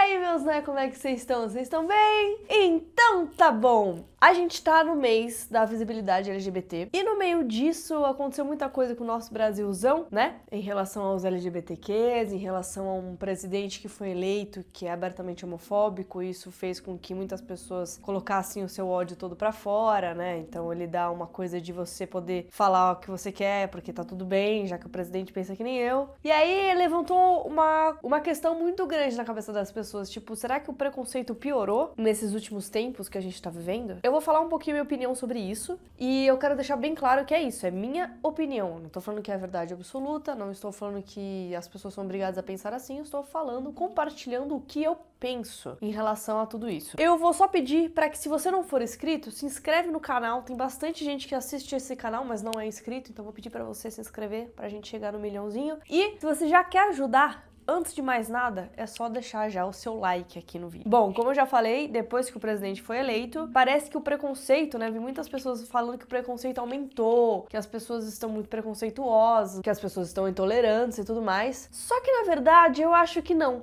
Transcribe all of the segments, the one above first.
aí, meus né, como é que vocês estão? Vocês estão bem? Então tá bom! A gente tá no mês da visibilidade LGBT e no meio disso aconteceu muita coisa com o nosso Brasilzão, né? Em relação aos LGBTQs, em relação a um presidente que foi eleito que é abertamente homofóbico, e isso fez com que muitas pessoas colocassem o seu ódio todo pra fora, né? Então ele dá uma coisa de você poder falar o que você quer, porque tá tudo bem, já que o presidente pensa que nem eu. E aí levantou uma questão muito grande na cabeça das pessoas, tipo, será que o preconceito piorou nesses últimos tempos que a gente tá vivendo? Eu vou falar um pouquinho minha opinião sobre isso, e eu quero deixar bem claro que é isso, é minha opinião. Não tô falando que é a verdade absoluta, não estou falando que as pessoas são obrigadas a pensar assim, eu estou falando, compartilhando o que eu penso em relação a tudo isso. Eu vou só pedir para que, se você não for inscrito, se inscreve no canal. Tem bastante gente que assiste esse canal, mas não é inscrito, então vou pedir para você se inscrever pra gente chegar no milhãozinho. E se você já quer ajudar, antes de mais nada, é só deixar já o seu like aqui no vídeo. Bom, como eu já falei, depois que o presidente foi eleito, parece que o preconceito, né, vi muitas pessoas falando que o preconceito aumentou, que as pessoas estão muito preconceituosas, que as pessoas estão intolerantes e tudo mais. Só que, na verdade, eu acho que não.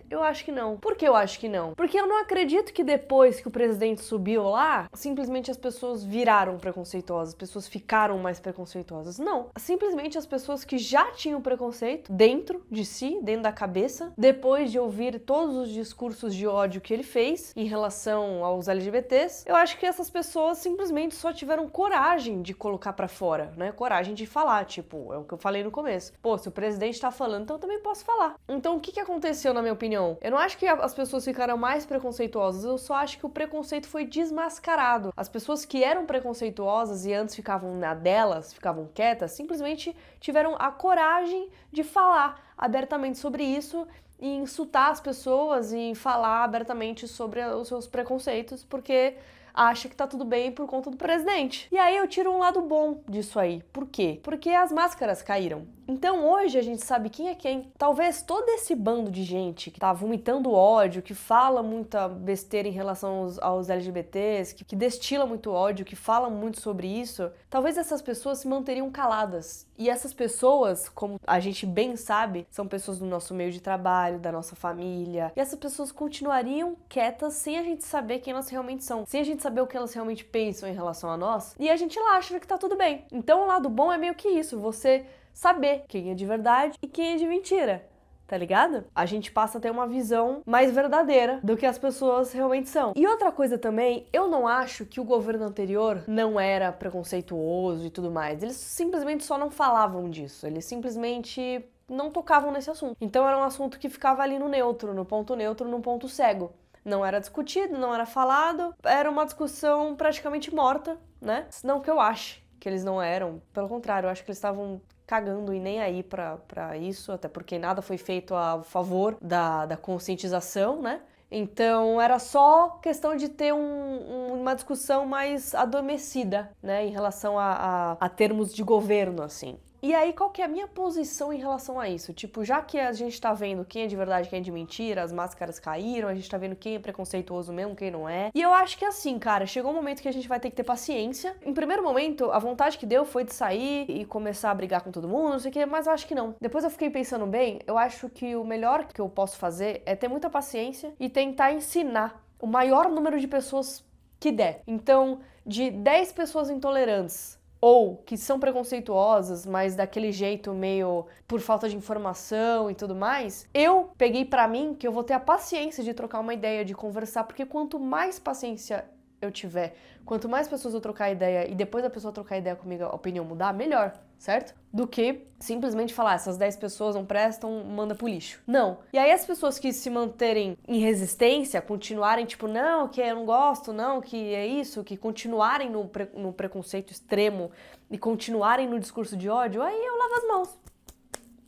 Eu acho que não. Por que eu acho que não? Porque eu não acredito que depois que o presidente subiu lá, simplesmente as pessoas viraram preconceituosas, as pessoas ficaram mais preconceituosas. Não. Simplesmente as pessoas que já tinham preconceito dentro de si, dentro da cabeça, depois de ouvir todos os discursos de ódio que ele fez em relação aos LGBTs, eu acho que essas pessoas simplesmente só tiveram coragem de colocar pra fora, né? Coragem de falar, tipo, é o que eu falei no começo. Pô, se o presidente tá falando, então eu também posso falar. Então o que aconteceu, na minha opinião? Eu não acho que as pessoas ficaram mais preconceituosas, eu só acho que o preconceito foi desmascarado. As pessoas que eram preconceituosas e antes ficavam na delas, ficavam quietas, simplesmente tiveram a coragem de falar abertamente sobre isso e insultar as pessoas e falar abertamente sobre os seus preconceitos, porque acha que tá tudo bem por conta do presidente. E aí eu tiro um lado bom disso aí. Por quê? Porque as máscaras caíram. Então hoje a gente sabe quem é quem. Talvez todo esse bando de gente que tá vomitando ódio, que fala muita besteira em relação aos LGBTs, que destila muito ódio, que fala muito sobre isso, talvez essas pessoas se manteriam caladas. E essas pessoas, como a gente bem sabe, são pessoas do nosso meio de trabalho, da nossa família. E essas pessoas continuariam quietas sem a gente saber quem elas realmente são, sem a gente saber o que elas realmente pensam em relação a nós. E a gente lá acha que tá tudo bem. Então o lado bom é meio que isso, você saber quem é de verdade e quem é de mentira, tá ligado? A gente passa a ter uma visão mais verdadeira do que as pessoas realmente são. E outra coisa também, eu não acho que o governo anterior não era preconceituoso e tudo mais. Eles simplesmente só não falavam disso. Eles simplesmente não tocavam nesse assunto. Então era um assunto que ficava ali no neutro, no ponto cego. Não era discutido, não era falado, era uma discussão praticamente morta, né? Não que eu ache que eles não eram, pelo contrário, eu acho que eles estavam cagando e nem aí pra isso, até porque nada foi feito a favor da conscientização, né? Então era só questão de ter uma discussão mais adormecida, né, em relação a termos de governo, assim. E aí, qual que é a minha posição em relação a isso? Tipo, já que a gente tá vendo quem é de verdade, quem é de mentira, as máscaras caíram, a gente tá vendo quem é preconceituoso mesmo, quem não é. E eu acho que assim, cara, chegou um momento que a gente vai ter que ter paciência. Em primeiro momento, a vontade que deu foi de sair e começar a brigar com todo mundo, não sei o que, mas eu acho que não. Depois eu fiquei pensando bem, eu acho que o melhor que eu posso fazer é ter muita paciência e tentar ensinar o maior número de pessoas que der. Então, de 10 pessoas intolerantes, ou que são preconceituosas, mas daquele jeito meio por falta de informação e tudo mais, eu peguei pra mim que eu vou ter a paciência de trocar uma ideia, de conversar, porque quanto mais paciência eu tiver, quanto mais pessoas eu trocar ideia e depois a pessoa trocar ideia comigo, a opinião mudar, melhor, certo? Do que simplesmente falar, essas 10 pessoas não prestam, manda pro lixo. Não. E aí as pessoas que se manterem em resistência, continuarem tipo, não, que eu não gosto, não, que é isso, que continuarem no preconceito extremo e continuarem no discurso de ódio, aí eu lavo as mãos.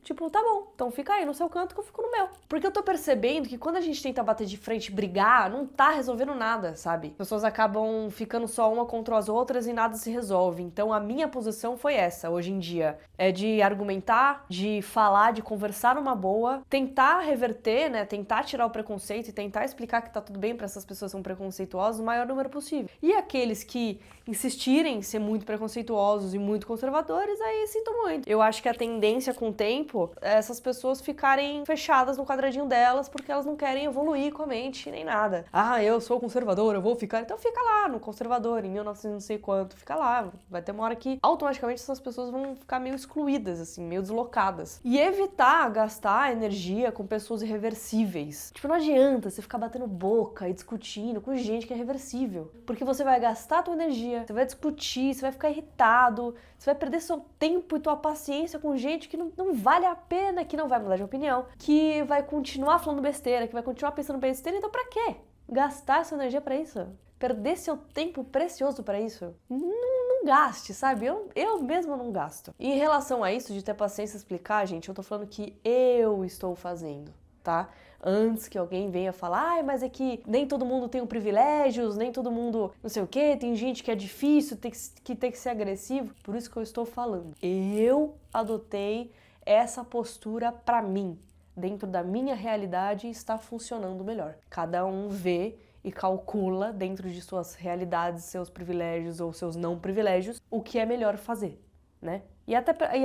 Tipo, tá bom, então fica aí no seu canto que eu fico no meu. Porque eu tô percebendo que quando a gente tenta bater de frente e brigar, não tá resolvendo nada, sabe? As pessoas acabam ficando só uma contra as outras e nada se resolve. Então a minha posição foi essa, hoje em dia. É de argumentar, de falar, de conversar numa boa, tentar reverter, né? Tentar tirar o preconceito e tentar explicar que tá tudo bem pra essas pessoas que são preconceituosas o maior número possível. E aqueles que insistirem em ser muito preconceituosos e muito conservadores, aí sinto muito. Eu acho que a tendência com o tempo tempo essas pessoas ficarem fechadas no quadradinho delas porque elas não querem evoluir com a mente nem nada. Ah, eu sou conservador, eu vou ficar... Então fica lá no conservador, em 1900 não sei quanto, fica lá. Vai ter uma hora que automaticamente essas pessoas vão ficar meio excluídas, assim, meio deslocadas. E evitar gastar energia com pessoas irreversíveis. Tipo, não adianta você ficar batendo boca e discutindo com gente que é irreversível. Porque você vai gastar a tua energia, você vai discutir, você vai ficar irritado, você vai perder seu tempo e tua paciência com gente que não vale a pena, que não vai mudar de opinião, que vai continuar falando besteira, que vai continuar pensando besteira. Então pra quê gastar essa energia pra isso? Perder seu tempo precioso pra isso? Não gaste, sabe? Eu mesma não gasto. E em relação a isso, de ter paciência e explicar, gente, eu tô falando que eu estou fazendo, tá? Antes que alguém venha falar, mas é que nem todo mundo tem privilégios, nem todo mundo não sei o quê, tem gente que é difícil, que tem que ser agressivo. Por isso que eu estou falando. Eu adotei essa postura pra mim. Dentro da minha realidade está funcionando melhor. Cada um vê e calcula dentro de suas realidades, seus privilégios ou seus não privilégios, o que é melhor fazer, né? E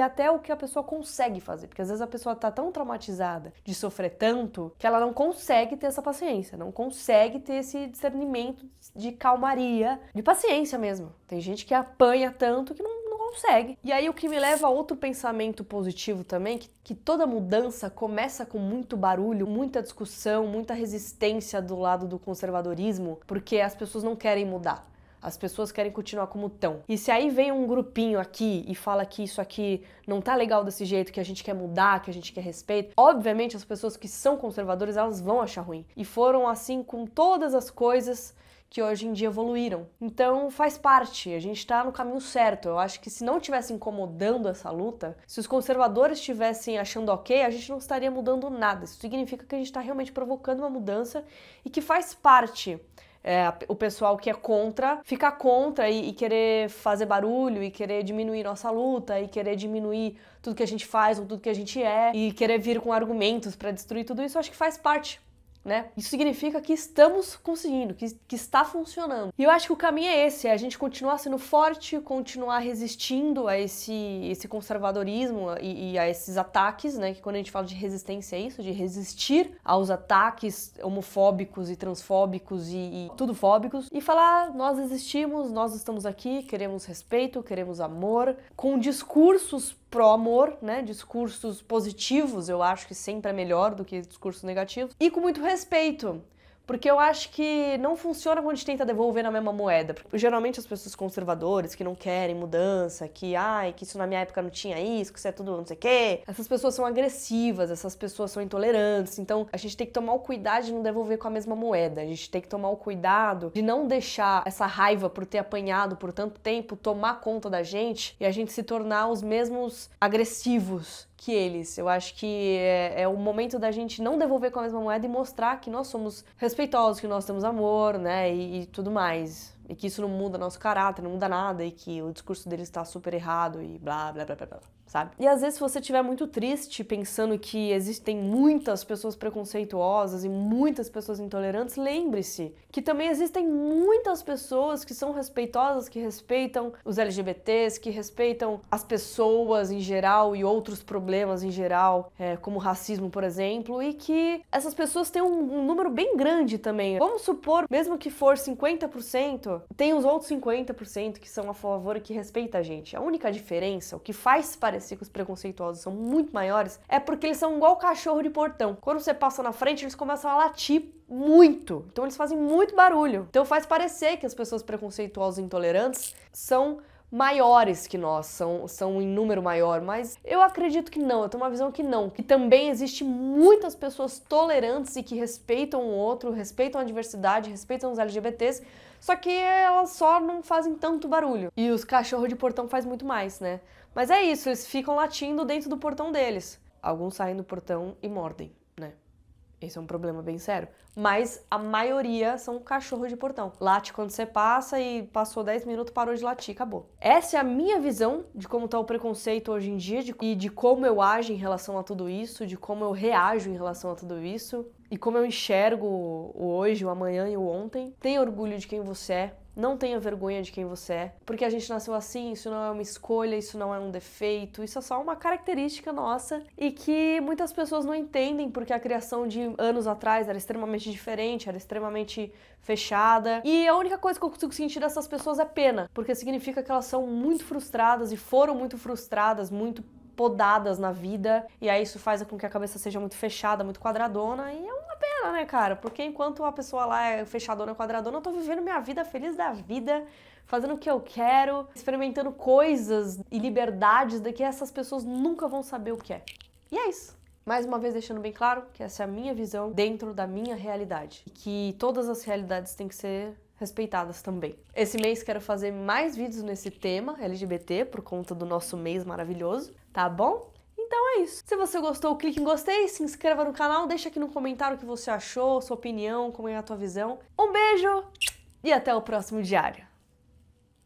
até o que a pessoa consegue fazer, porque às vezes a pessoa tá tão traumatizada de sofrer tanto que ela não consegue ter essa paciência, não consegue ter esse discernimento de calmaria, de paciência mesmo. Tem gente que apanha tanto que não consegue. E aí o que me leva a outro pensamento positivo também, que toda mudança começa com muito barulho, muita discussão, muita resistência do lado do conservadorismo, porque as pessoas não querem mudar. As pessoas querem continuar como estão. E se aí vem um grupinho aqui e fala que isso aqui não tá legal desse jeito, que a gente quer mudar, que a gente quer respeito, obviamente as pessoas que são conservadoras, elas vão achar ruim. E foram assim com todas as coisas que hoje em dia evoluíram. Então faz parte, a gente tá no caminho certo. Eu acho que se não tivesse incomodando essa luta, se os conservadores estivessem achando ok, a gente não estaria mudando nada. Isso significa que a gente tá realmente provocando uma mudança e que faz parte. O pessoal que é contra, ficar contra e querer fazer barulho e querer diminuir nossa luta e querer diminuir tudo que a gente faz ou tudo que a gente é e querer vir com argumentos pra destruir tudo isso, eu acho que faz parte. Né? Isso significa que estamos conseguindo, que está funcionando. E eu acho que o caminho é esse, é a gente continuar sendo forte, continuar resistindo a esse conservadorismo e a esses ataques, né? Que quando a gente fala de resistência é isso, de resistir aos ataques homofóbicos e transfóbicos e tudofóbicos e falar, nós existimos, nós estamos aqui, queremos respeito, queremos amor, com discursos pró-amor, né? Discursos positivos, eu acho que sempre é melhor do que discursos negativos. E com muito respeito. Porque eu acho que não funciona quando a gente tenta devolver na mesma moeda. Porque, geralmente as pessoas conservadoras que não querem mudança, que isso na minha época não tinha isso, que isso é tudo não sei o quê. Essas pessoas são agressivas, essas pessoas são intolerantes. Então a gente tem que tomar o cuidado de não devolver com a mesma moeda. A gente tem que tomar o cuidado de não deixar essa raiva por ter apanhado por tanto tempo tomar conta da gente e a gente se tornar os mesmos agressivos que eles. Eu acho que é o momento da gente não devolver com a mesma moeda e mostrar que nós somos respeitosos, que nós temos amor, né, e tudo mais. E que isso não muda nosso caráter, não muda nada, e que o discurso deles está super errado e blá, blá, blá, blá, blá, sabe? E às vezes se você estiver muito triste, pensando que existem muitas pessoas preconceituosas e muitas pessoas intolerantes, lembre-se que também existem muitas pessoas que são respeitosas, que respeitam os LGBTs, que respeitam as pessoas em geral e outros problemas em geral, como racismo, por exemplo, e que essas pessoas têm um número bem grande também. Vamos supor, mesmo que for 50%, tem os outros 50% que são a favor e que respeitam a gente. A única diferença, o que faz parecer que os preconceituosos são muito maiores, é porque eles são igual cachorro de portão. Quando você passa na frente, eles começam a latir muito. Então eles fazem muito barulho. Então faz parecer que as pessoas preconceituosas e intolerantes são maiores que nós, são em número maior, mas eu acredito que não, eu tenho uma visão que não, que também existe muitas pessoas tolerantes e que respeitam o outro, respeitam a diversidade, respeitam os LGBTs, só que elas só não fazem tanto barulho. E os cachorros de portão faz muito mais, né? Mas é isso, eles ficam latindo dentro do portão deles. Alguns saem do portão e mordem, né? Esse é um problema bem sério. Mas a maioria são cachorro de portão. Late quando você passa e passou 10 minutos, parou de latir, acabou. Essa é a minha visão de como tá o preconceito hoje em dia e de como eu ajo em relação a tudo isso, de como eu reajo em relação a tudo isso. e como eu enxergo o hoje, o amanhã e o ontem. Tenha orgulho de quem você é. Não tenha vergonha de quem você é, porque a gente nasceu assim, isso não é uma escolha, isso não é um defeito, isso é só uma característica nossa e que muitas pessoas não entendem porque a criação de anos atrás era extremamente diferente, era extremamente fechada. E a única coisa que eu consigo sentir dessas pessoas é pena, porque significa que elas são muito frustradas e foram muito frustradas, muito podadas na vida, e aí isso faz com que a cabeça seja muito fechada, muito quadradona, e é uma pena, né, cara? Porque enquanto a pessoa lá é fechadona, quadradona, eu tô vivendo minha vida feliz da vida, fazendo o que eu quero, experimentando coisas e liberdades de que essas pessoas nunca vão saber o que é. E é isso. Mais uma vez deixando bem claro que essa é a minha visão dentro da minha realidade, e que todas as realidades têm que ser respeitadas também. Esse mês quero fazer mais vídeos nesse tema LGBT, por conta do nosso mês maravilhoso, tá bom? Então é isso. Se você gostou, clique em gostei, se inscreva no canal, deixa aqui no comentário o que você achou, sua opinião, como é a tua visão. Um beijo e até o próximo diário.